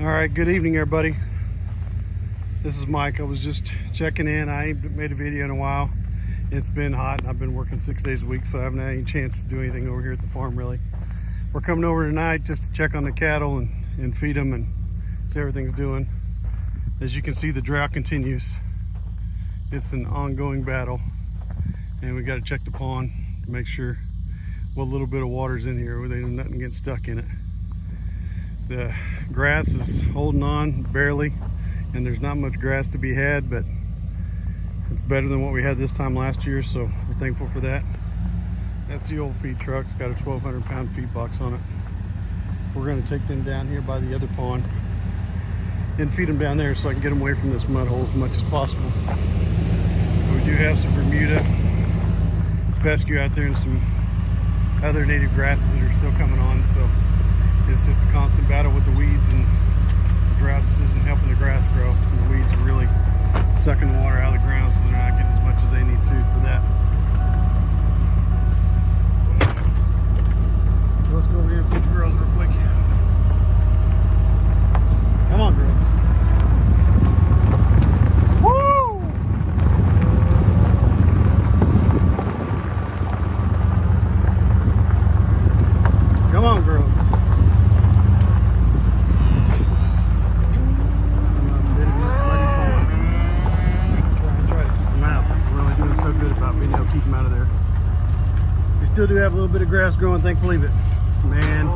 All right, good evening, everybody. This is Mike. I was just checking in. I ain't made a video in a while. It's been hot and I've been working 6 days a week, so I haven't had any chance to do anything over here at the farm really. We're coming over tonight just to check on the cattle and feed them and see how everything's doing. As you can see, the drought continues. It's an ongoing battle, and we got to check the pond to make sure what little bit of water's in here, where nothing gets stuck in it. The grass is holding on barely, and there's not much grass to be had, but it's better than what we had this time last year, so we're thankful for that. That's the old feed truck. It's got a 1,200 pound feed box on it. We're going to take them down here by the other pond and feed them down there so I can get them away from this mud hole as much as possible. We do have some Bermuda, fescue out there, and some other native grasses that are still coming on, so it's just a constant battle with the weeds, and the drought just isn't helping the grass grow. And the weeds are really sucking the water out of the ground, so they're not getting as much as they need to for that. Let's go over here and feed the girls real quick. Come on, girls. Woo! Come on, girls. Keep them out of there. We still do have a little bit of grass growing, thankfully, but man,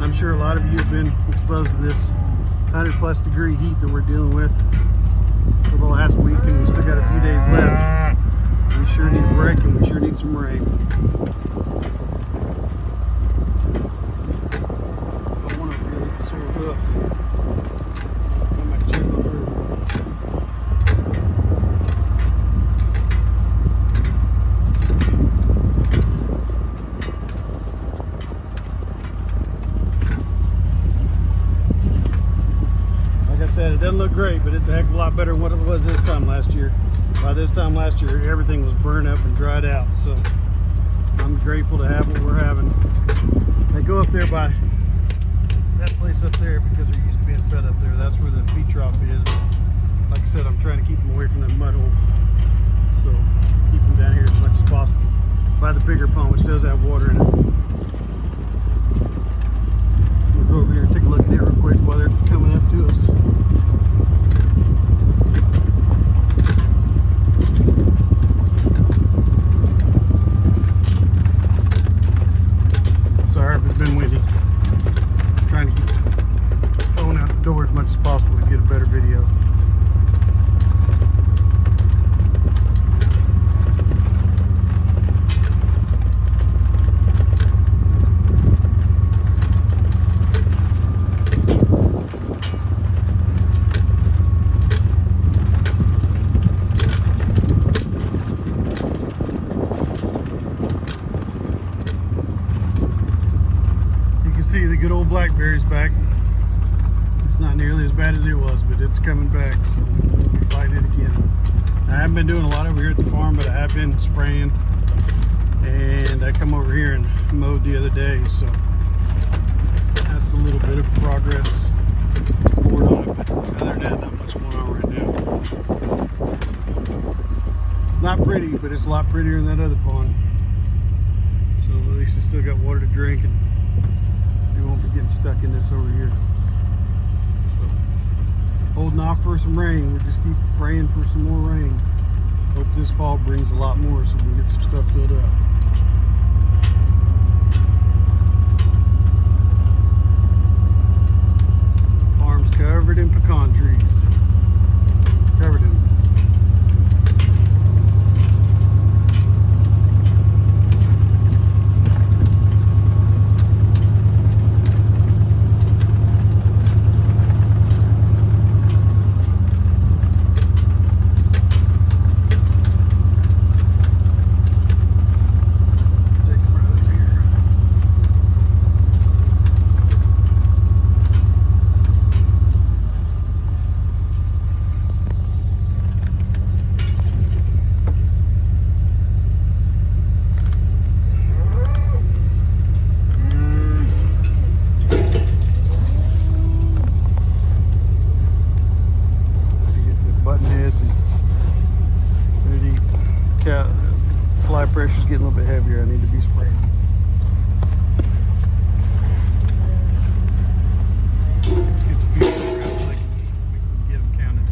I'm sure a lot of you have been exposed to this 100+ degree heat that we're dealing with for the last week, and we still got a few days left. We sure need a break, and we sure need some rain. I want to get the sore hoof. I might check on her. It doesn't look great, but it's a heck of a lot better than what it was this time last year. By this time last year, everything was burned up and dried out, so I'm grateful to have what we're having. They go up there by that place up there because they're used to being fed up there. That's where the feed trough is. Like I said, I'm trying to keep them away from that mud hole, so keep them down here as much as possible by the bigger pond, which does have water in it. We'll go over here and take a look at it real quick while they're coming up to us. Sorry if it's been windy. I'm trying to keep the phone out the door as much as possible to get a better video. See the good old blackberries back. It's not nearly as bad as it was, but it's coming back, so we'll be fighting it again. I haven't been doing a lot over here at the farm, but I have been spraying, and I come over here and mowed the other day, so that's a little bit of progress forward on it, but other than that, not much going on right now. It's not pretty, but it's a lot prettier than that other pond, so at least it's still got water to drink, and we won't be getting stuck in this over here. So, holding off for some rain. We'll just keep praying for some more rain. Hope this fall brings a lot more so we can get some stuff filled up. Farm's covered in pecan trees. Covered in them. little bit heavier. I need to be spraying. Get some people around so we can get them counted.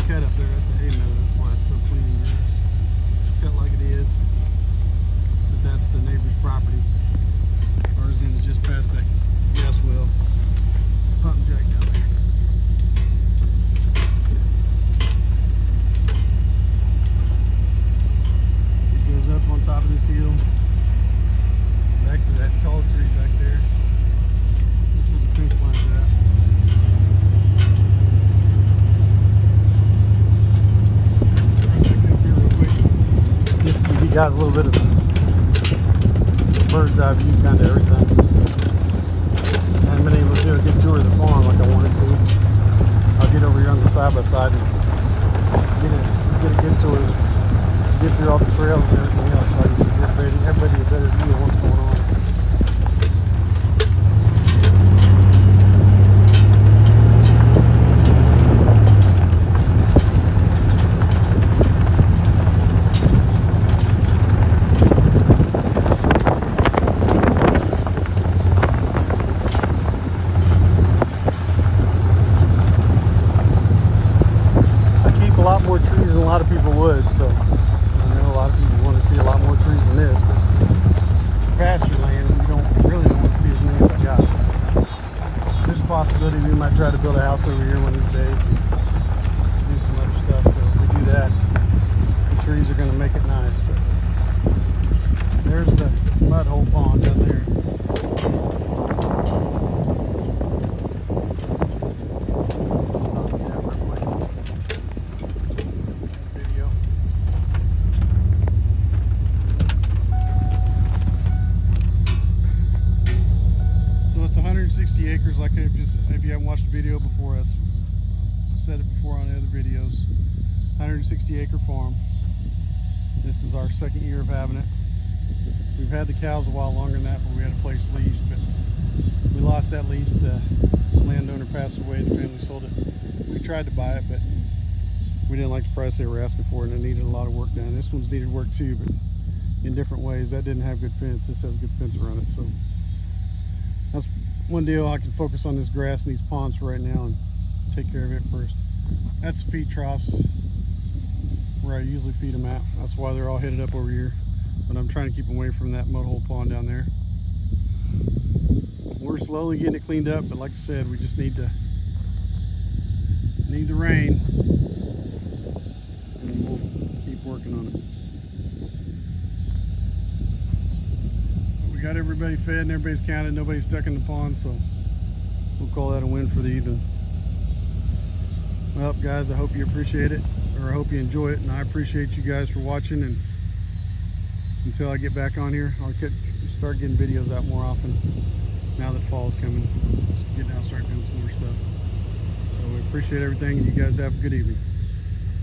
cut up there. That's a hay meadow. That's why it's so clean. It's cut like it is. But that's the neighbor's property. Ours is just past that gas well. Pump jack down there. It goes up on top of this hill. Back to that tall tree back there. That's where the fence line's at. You got a little bit of bird's eye view, kind of everything. I haven't been able to do a good tour of the farm like I wanted to. I'll get over here on the side by side and get a good tour, get through all the trails and everything else, so I can give everybody a better view of what's going on. A lot more trees than a lot of people would, so I know a lot of people want to see a lot more trees than this, but pasture land, you really don't want to see as many as I got. There's a possibility we might try to build a house over here one of these days, do some other stuff, so if we do that, the trees are going to make it nice. But there's the mud hole pond down there. It's 160 acres, like if you haven't watched the video before, I've said it before on the other videos. 160 acre farm. This is our second year of having it. We've had the cows a while longer than that, but we had a place leased, but we lost that lease. The landowner passed away and the family sold it. We tried to buy it, but we didn't like the price they were asking for, and it needed a lot of work done. This one's needed work too, but in different ways. That didn't have good fence. This has a good fence around it, so that's one deal. I can focus on this grass and these ponds right now and take care of it first. That's feed troughs where I usually feed them at. That's why they're all headed up over here. But I'm trying to keep them away from that mud hole pond down there. We're slowly getting it cleaned up, but like I said, we just need the rain, and we'll keep working on it. We got everybody fed and everybody's counted, nobody's stuck in the pond, so we'll call that a win for the evening. Well, guys, I hope you appreciate it, or I hope you enjoy it, and I appreciate you guys for watching. And until I get back on here, I'll start getting videos out more often now that fall's coming. Just getting out, start doing some more stuff. So we appreciate everything, and you guys have a good evening.